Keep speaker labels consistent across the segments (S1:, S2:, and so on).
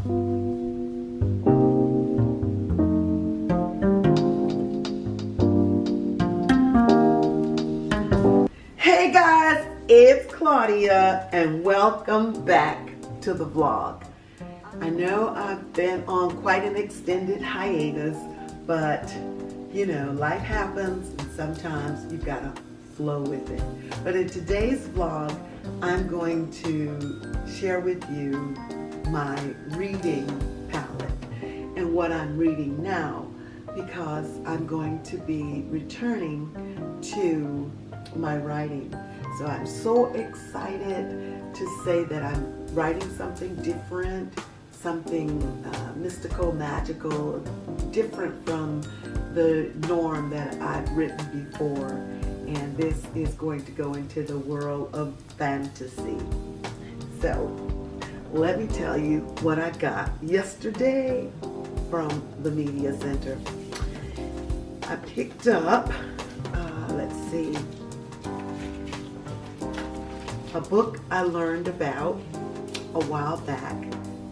S1: Hey guys, it's Claudia and welcome back to the vlog. I know I've been on quite an extended hiatus, but you know, life happens and sometimes you've got to flow with it. But in today's vlog, I'm going to share with you my reading palette and what I'm reading now, because I'm going to be returning to my writing. So I'm so excited to say that I'm writing something different, something mystical, magical, different from the norm that I've written before. And this is going to go into the world of fantasy. So let me tell you what I got yesterday from the media center. I picked up, let's see, a book I learned about a while back,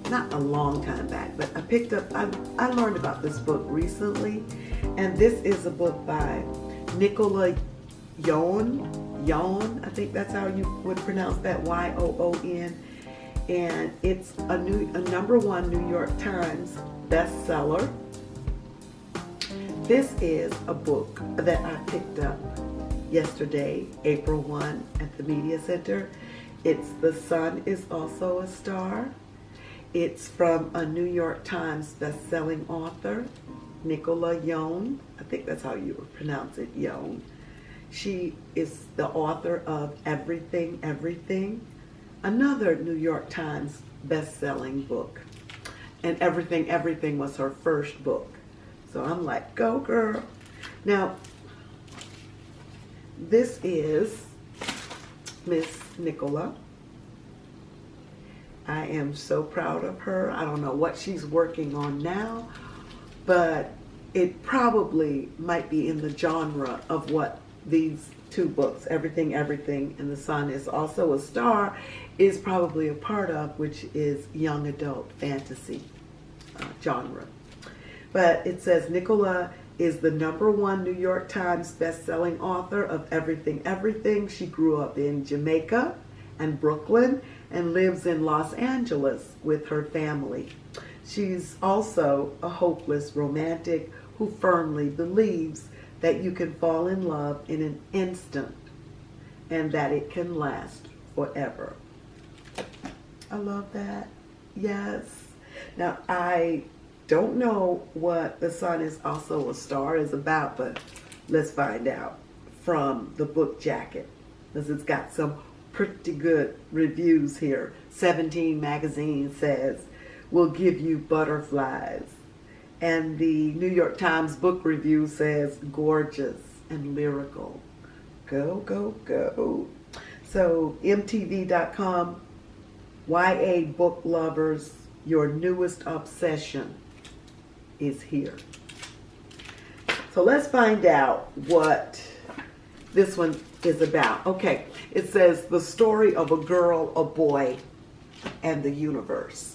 S1: not a long time back, but I learned about this book recently, and this is a book by Nicola Yoon, I think that's how you would pronounce that, Y-O-O-N, and it's a #1 New York Times bestseller. This is a book that I picked up yesterday, April 1, at the Media Center. It's The Sun is Also a Star. It's from a New York Times best-selling author, Nicola Yoon. I think that's how you would pronounce it, Yoon. She is the author of Everything, Everything, another New York Times best-selling book. And Everything, Everything was her first book. So I'm like, go girl. Now, this is Miss Nicola. I am so proud of her. I don't know what she's working on now, but it probably might be in the genre of what these two books, Everything, Everything, and The Sun is Also a Star, is probably a part of, which is young adult fantasy genre. But it says Nicola is the #1 New York Times best-selling author of Everything, Everything. She grew up in Jamaica and Brooklyn and lives in Los Angeles with her family. She's also a hopeless romantic who firmly believes that you can fall in love in an instant and that it can last forever. I love that. Yes. Now, I don't know what The Sun is Also a Star is about, but let's find out from the book jacket, because it's got some pretty good reviews here. 17 magazine says, "Will give you butterflies." And the New York Times book review says, "Gorgeous and lyrical." Go, go, go. So MTV.com, YA book lovers, your newest obsession is here. So let's find out what this one is about. Okay, it says the story of a girl, a boy, and the universe.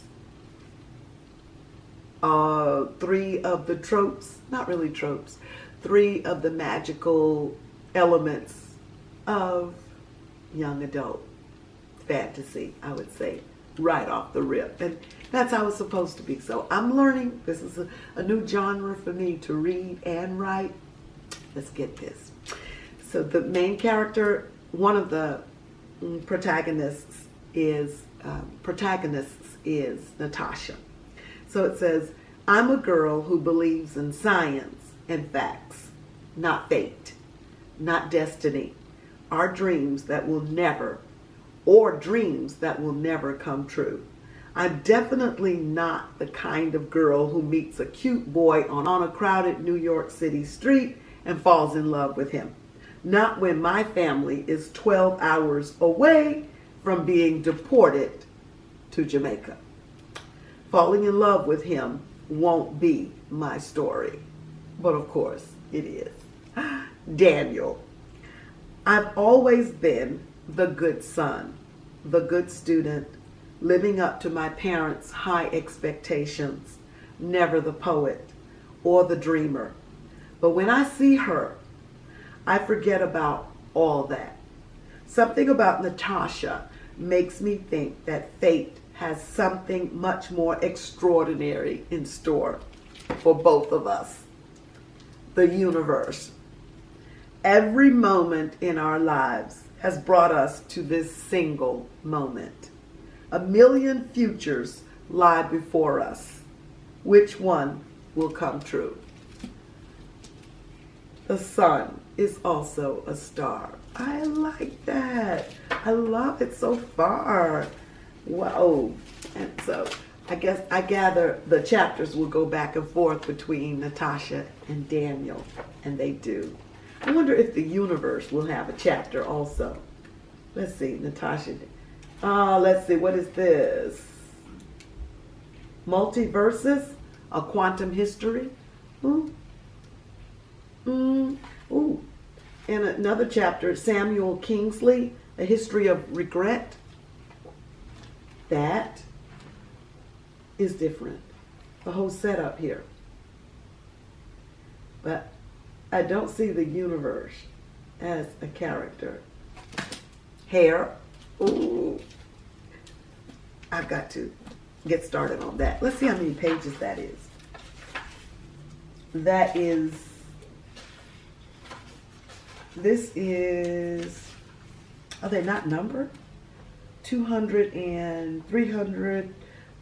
S1: Three of the tropes, not really tropes, three of the magical elements of young adult fantasy, I would say, right off the rip. And that's how it's supposed to be. So I'm learning. This is a new genre for me to read and write. Let's get this. So the main character, one of the protagonists is Natasha. So it says, "I'm a girl who believes in science and facts, not fate, not destiny, our dreams that will never, or dreams that will never come true. I'm definitely not the kind of girl who meets a cute boy on a crowded New York City street and falls in love with him. Not when my family is 12 hours away from being deported to Jamaica. Falling in love with him won't be my story." But of course it is. Daniel. "I've always been the good son, the good student, living up to my parents' high expectations, never the poet or the dreamer. But when I see her, I forget about all that. Something about Natasha makes me think that fate has something much more extraordinary in store for both of us. The universe. Every moment in our lives has brought us to this single moment. A million futures lie before us. Which one will come true? The sun is also a star. I like that. I love it so far. Whoa. And so I gather the chapters will go back and forth between Natasha and Daniel, and they do. I wonder if the universe will have a chapter also. Let's see, Natasha. Let's see, what is this? Multiverses, a quantum history. Ooh. In another chapter, Samuel Kingsley, A History of Regret. That is different. The whole setup here. But I don't see the universe as a character. Hair. Ooh. I've got to get started on that. Let's see how many pages that is. This is, are they not numbered? 200 and 300,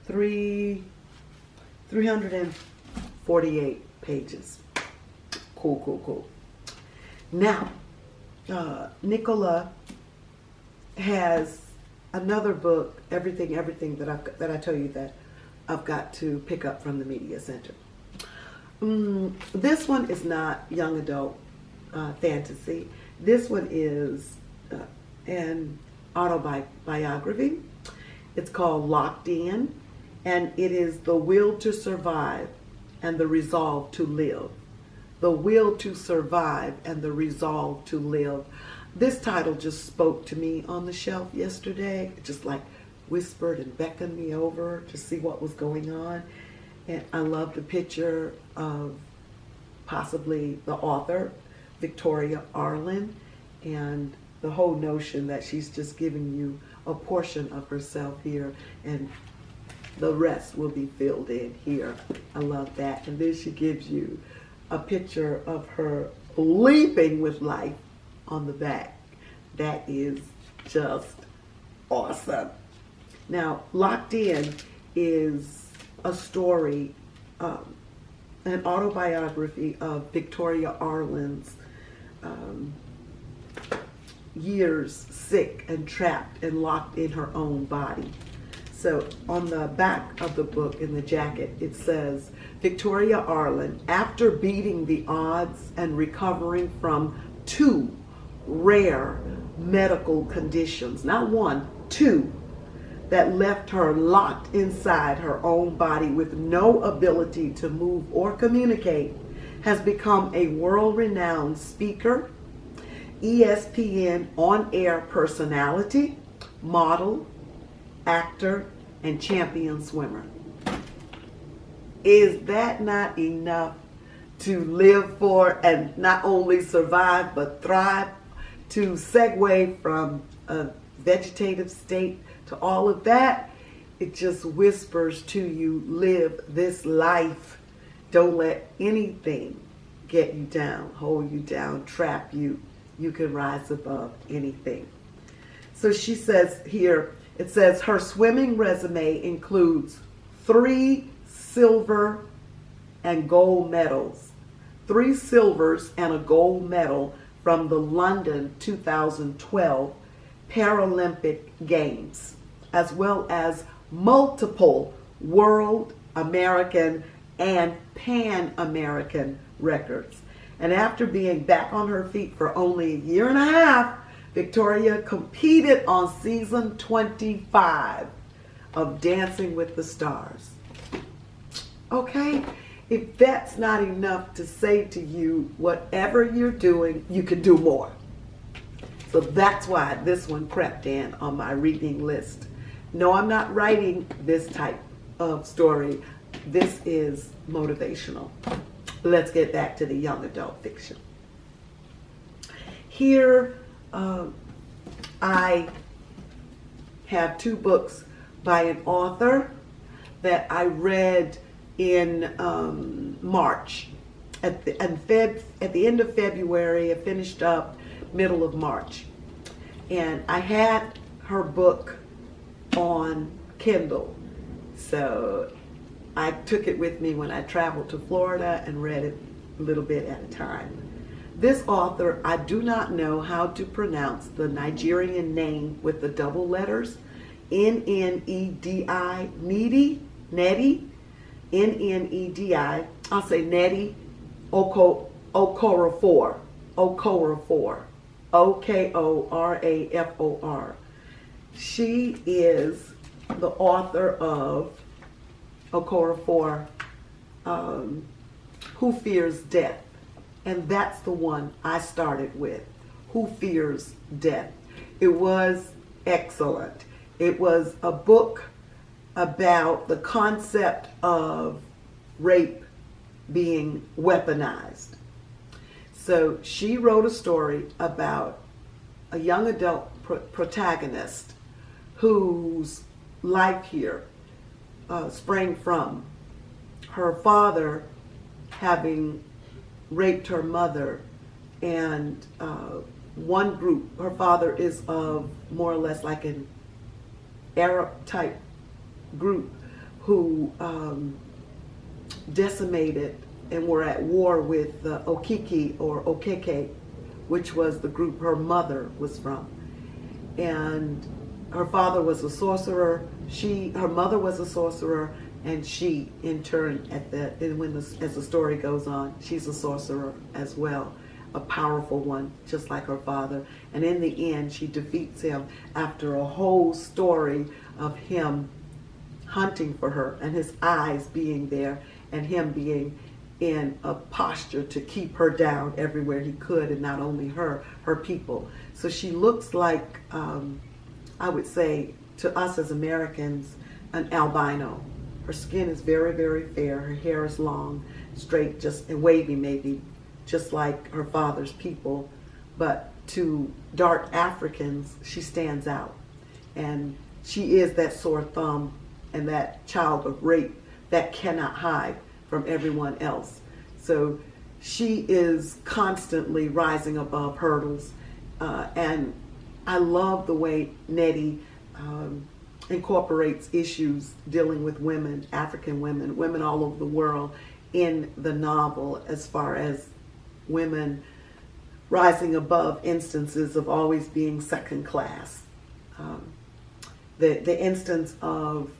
S1: 348 pages. Cool. Now, Nicola has another book, Everything that I tell you that I've got to pick up from the Media Center. This one is not young adult fantasy. This one is an autobiography. It's called Locked In, and it is the will to survive and the resolve to live. The will to survive and the resolve to live. This title just spoke to me on the shelf yesterday. It just like whispered and beckoned me over to see what was going on. And I love the picture of possibly the author, Victoria Arlen, and the whole notion that she's just giving you a portion of herself here and the rest will be filled in here. I love that. And then she gives you a picture of her leaping with life on the back. That is just awesome. Now, Locked In is a story, an autobiography of Victoria Arlen's years sick and trapped and locked in her own body. So on the back of the book in the jacket, it says, Victoria Arlen, after beating the odds and recovering from 2 rare medical conditions, not 1, 2, that left her locked inside her own body with no ability to move or communicate, has become a world-renowned speaker, ESPN on-air personality, model, actor, and champion swimmer. Is that not enough to live for and not only survive but thrive? To segue from a vegetative state to all of that, it just whispers to you, live this life. Don't let anything get you down, hold you down, trap you. You can rise above anything. So she says here, it says her swimming resume includes 3 silver and gold medals, 3 silvers and a gold medal from the London 2012 Paralympic Games, as well as multiple world, American, and Pan-American records. And after being back on her feet for only a year and a half, Victoria competed on season 25 of Dancing with the Stars. Okay? If that's not enough to say to you, whatever you're doing, you can do more. So that's why this one crept in on my reading list. No, I'm not writing this type of story. This is motivational. Let's get back to the young adult fiction. Here, I have two books by an author that I read in March. At the end of February, I finished up middle of March. And I had her book on Kindle. So I took it with me when I traveled to Florida and read it a little bit at a time. This author, I do not know how to pronounce the Nigerian name with the double letters. N-N-E-D-I, Nettie, N-N-E-D-I. I'll say Nettie Okorafor, Okorafor. She is the author of Okorafor, Who Fears Death. And that's the one I started with, Who Fears Death. It was excellent. It was a book about the concept of rape being weaponized. So she wrote a story about a young adult protagonist whose life here sprang from her father having raped her mother, and one group, her father is of more or less like an Arab type group who decimated and were at war with the Okiki or Okeke, which was the group her mother was from. And her father was a sorcerer. Her mother was a sorcerer, and she, in turn, as the story goes on, she's a sorcerer as well, a powerful one, just like her father. And in the end, she defeats him after a whole story of him hunting for her and his eyes being there and him being in a posture to keep her down everywhere he could, and not only her people. So she looks like, I would say, to us as Americans, an albino. Her skin is very, very fair. Her hair is long, straight, and wavy maybe, just like her father's people. But to dark Africans, she stands out. And she is that sore thumb and that child of rape that cannot hide from everyone else. So she is constantly rising above hurdles. And I love the way Nettie incorporates issues dealing with women, African women, women all over the world in the novel, as far as women rising above instances of always being second class. The instance of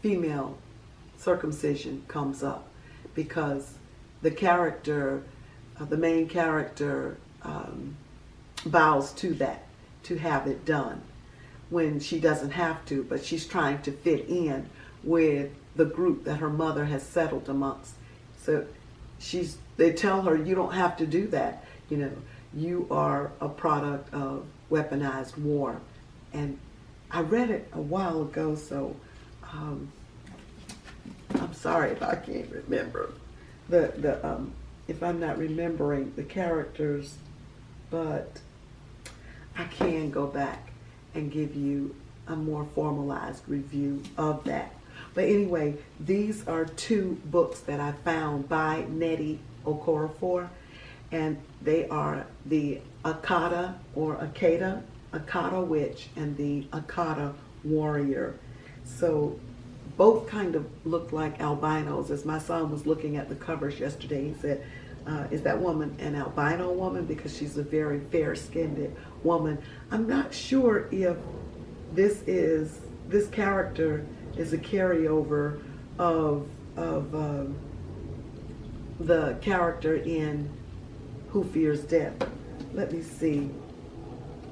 S1: female circumcision comes up because the character, the main character, vows to that, to have it done, when she doesn't have to, but she's trying to fit in with the group that her mother has settled amongst. So they tell her, you don't have to do that. You are a product of weaponized war. And I read it a while ago, so I'm sorry if I can't remember if I'm not remembering the characters, but I can go back and give you a more formalized review of that. But anyway, these are two books that I found by Nettie Okorafor, and they are the Akata Witch and the Akata Warrior. So both kind of look like albinos. As my son was looking at the covers yesterday, he said, is that woman an albino woman? Because she's a very fair-skinned woman. I'm not sure if this character is a carryover of the character in Who Fears Death. Let me see.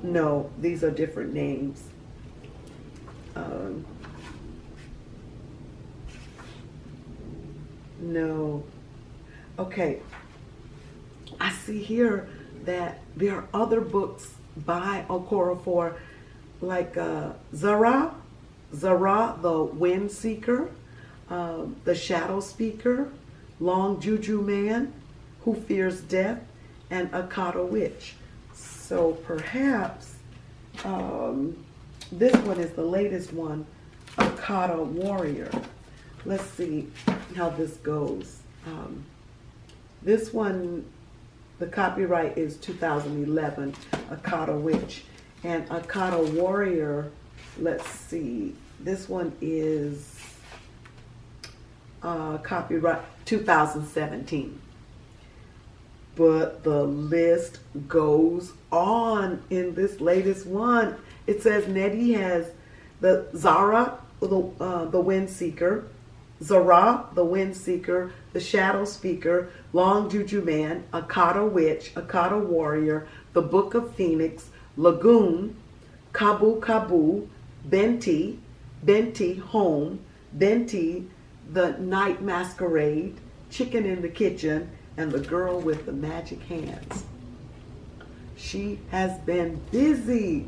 S1: No, these are different names. No. Okay. I see here that there are other books by Okorafor like Zara, the Wind Seeker, the Shadow Speaker, Long Juju Man, Who Fears Death, and Akata Witch. So perhaps this one is the latest one, Akata Warrior. Let's see how this goes. This one, the copyright is 2011, Akata Witch. And Akata Warrior, let's see, this one is copyright 2017. But the list goes on in this latest one. It says Nettie has the Zara, the Wind Seeker, Zara, the Wind Seeker, the Shadow Speaker, Long Juju Man, Akata Witch, Akata Warrior, the Book of Phoenix, Lagoon, Kabu Kabu, Benti, Benti Home, Benti, the Night Masquerade, Chicken in the Kitchen, and the Girl with the Magic Hands. She has been busy.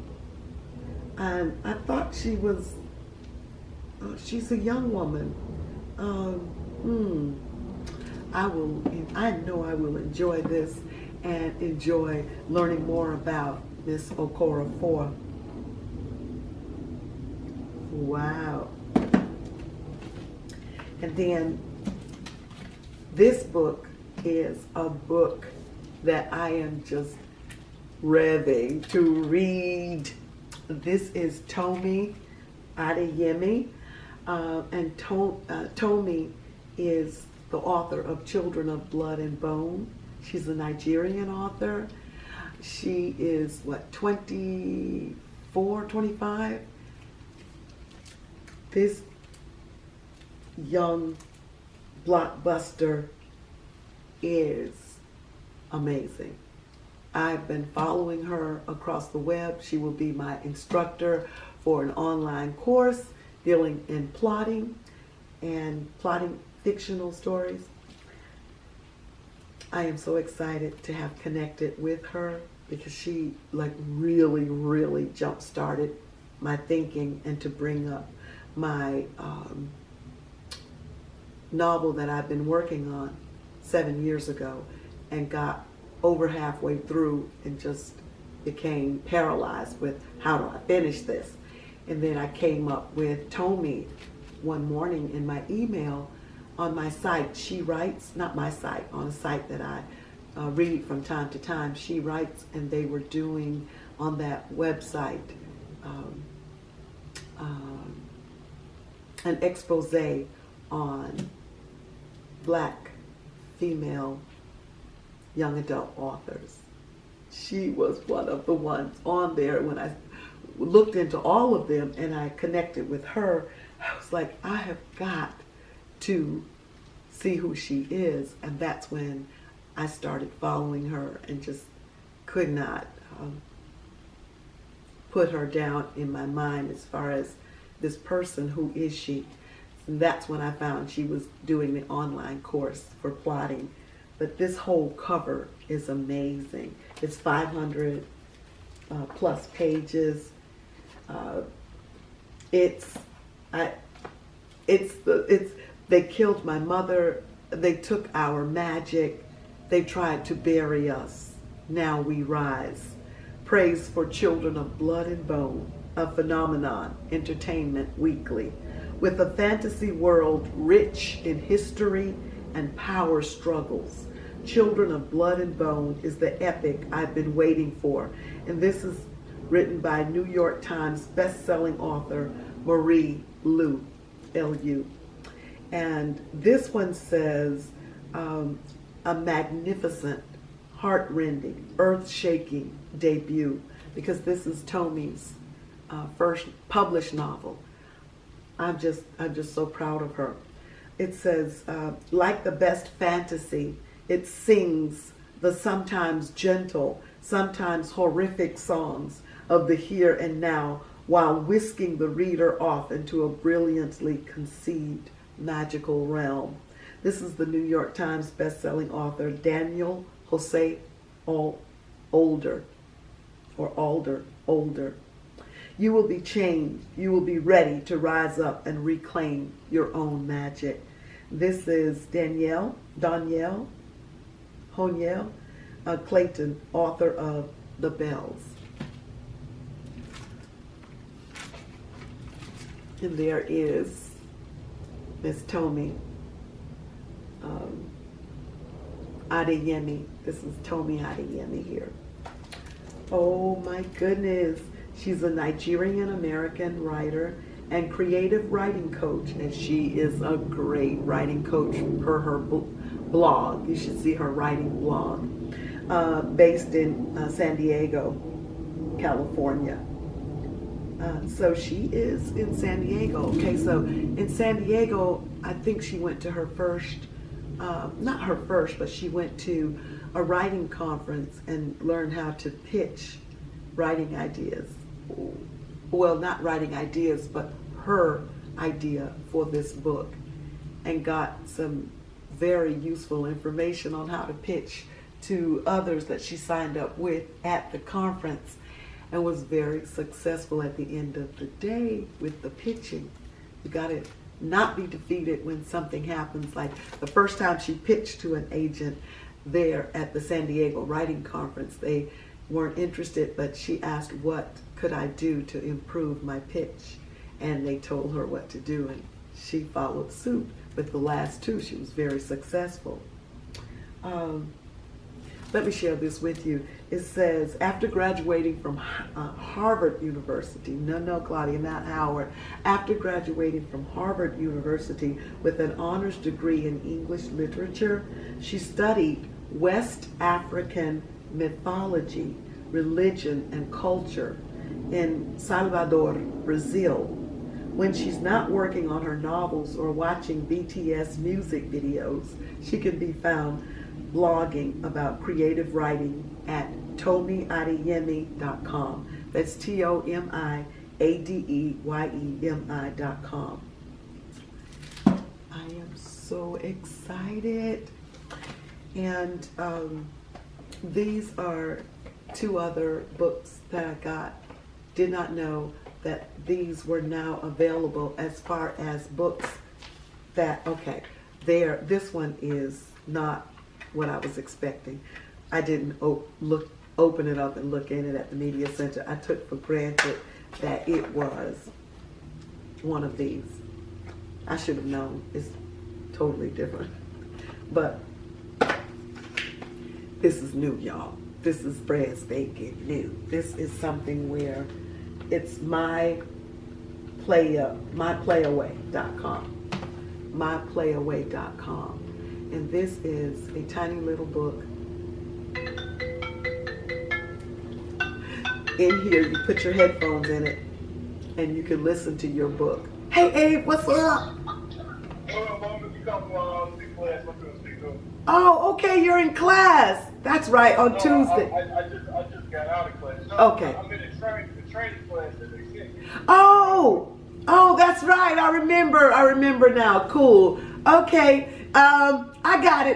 S1: And I thought she was, she's a young woman. I know I will enjoy this and enjoy learning more about Miss Okorafor. Wow. And then this book is a book that I am just revving to read. This is Tomi Adeyemi, and Tomi is the author of Children of Blood and Bone. She's a Nigerian author. She is, 24, 25? This young blockbuster is amazing. I've been following her across the web. She will be my instructor for an online course dealing in plotting fictional stories. I am so excited to have connected with her because she really jump-started my thinking and to bring up my novel that I've been working on 7 years ago and got over halfway through and just became paralyzed with how do I finish this. And then I came up with Tomi one morning in my email on my site. She writes, not my site, on a site that I read from time to time. She writes, and they were doing on that website an expose on Black female young adult authors. She was one of the ones on there. When I looked into all of them and I connected with her, I was like, I have got to see who she is. And that's when I started following her and just could not put her down in my mind as far as this person, who is she? And that's when I found she was doing the online course for plotting. But this whole cover is amazing. It's 500 plus pages. They killed my mother. They took our magic. They tried to bury us. Now we rise. Praise for Children of Blood and Bone, a phenomenon, Entertainment Weekly. With a fantasy world rich in history and power struggles, Children of Blood and Bone is the epic I've been waiting for. And this is written by New York Times best-selling author Marie Lu, L-U. And this one says, a magnificent, heart-rending, earth-shaking debut, because this is Tomi's first published novel. I'm just so proud of her. It says, like the best fantasy, it sings the sometimes gentle, sometimes horrific songs of the here and now, while whisking the reader off into a brilliantly conceived magical realm. This is the New York Times best-selling author Daniel Jose Older. You will be changed. You will be ready to rise up and reclaim your own magic. This is Danielle Honiel Clayton, author of The Bells. And there is Miss Tomi Adeyemi. This is Tomi Adeyemi here. Oh my goodness. She's a Nigerian-American writer and creative writing coach, and she is a great writing coach per her blog. You should see her writing blog, based in San Diego, California. So she is in San Diego. Okay, so in San Diego, I think she went to her first, not her first, but she went to a writing conference and learned how to pitch writing ideas. Well, not writing ideas, but her idea for this book, and got some very useful information on how to pitch to others that she signed up with at the conference, and was very successful at the end of the day with the pitching. You got to not be defeated when something happens. Like the first time she pitched to an agent there at the San Diego Writing Conference, they weren't interested, but she asked, what could I do to improve my pitch? And they told her what to do, and she followed suit. With the last two, she was very successful. Let me share this with you. It says, after graduating from Harvard University, no, Claudia, not Howard. After graduating from Harvard University with an honors degree in English literature, she studied West African mythology, religion, and culture in Salvador, Brazil. When she's not working on her novels or watching BTS music videos, she can be found blogging about creative writing at tomiadeyemi.com. That's TOMIADEYEMI.com. I am so excited. And these are two other books that I got. Did not know that these were now available as far as books that, okay, this one is not what I was expecting. I didn't open it up and look in it at the media center. I took for granted that it was one of these. I should have known. It's totally different. But this is new, y'all. This is brand spanking new. This is something where it's myplayaway.com. myplayaway.com. And this is a tiny little book. In here, you put your headphones in it, and you can listen to your book. Hey, Abe, what's up? Oh, okay, you're in class. That's right, on Tuesday.
S2: I just got out of class. No,
S1: okay.
S2: I'm in a training class that they sent me.
S1: Oh, that's right. I remember now. Cool. Okay. I got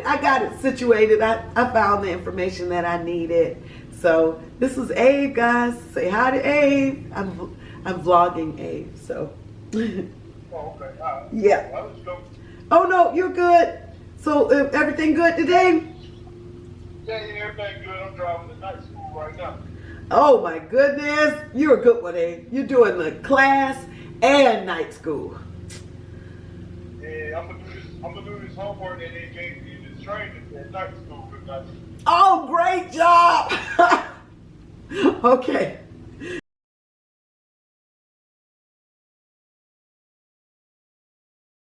S1: it situated. I found the information that I needed. So this is Abe, guys. Say hi to Abe. I'm vlogging Abe. So.
S2: Oh, okay.
S1: Yeah.
S2: Well, let's go.
S1: Oh no, you're good. So everything good today?
S2: Yeah, everything good. I'm driving to night school right now.
S1: Oh my goodness, you're a good one, Abe. You're doing the class and night school.
S2: Yeah, I'm gonna do this homework and then get this training at night school.
S1: Oh, great job. Okay.